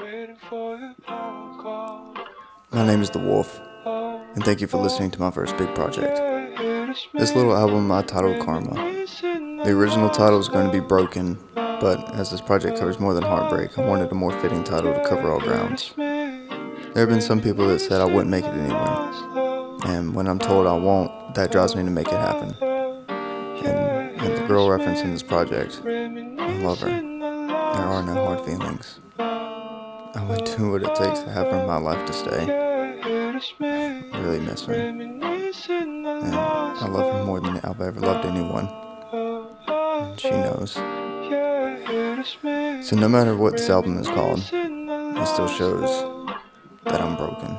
My name is The Wolf, and thank you for listening to my first big project. This little album I titled Karma. The original title was going to be Broken, but as this project covers more than heartbreak, I wanted a more fitting title to cover all grounds. There have been some people that said I wouldn't make it anywhere, and when I'm told I won't, that drives me to make it happen. And the girl referenced in this project, I love her. There are no hard feelings. I would do what it takes to have her in my life to stay. I really miss her. And I love her more than I've ever loved anyone. And she knows. So no matter what this album is called, it still shows that I'm broken.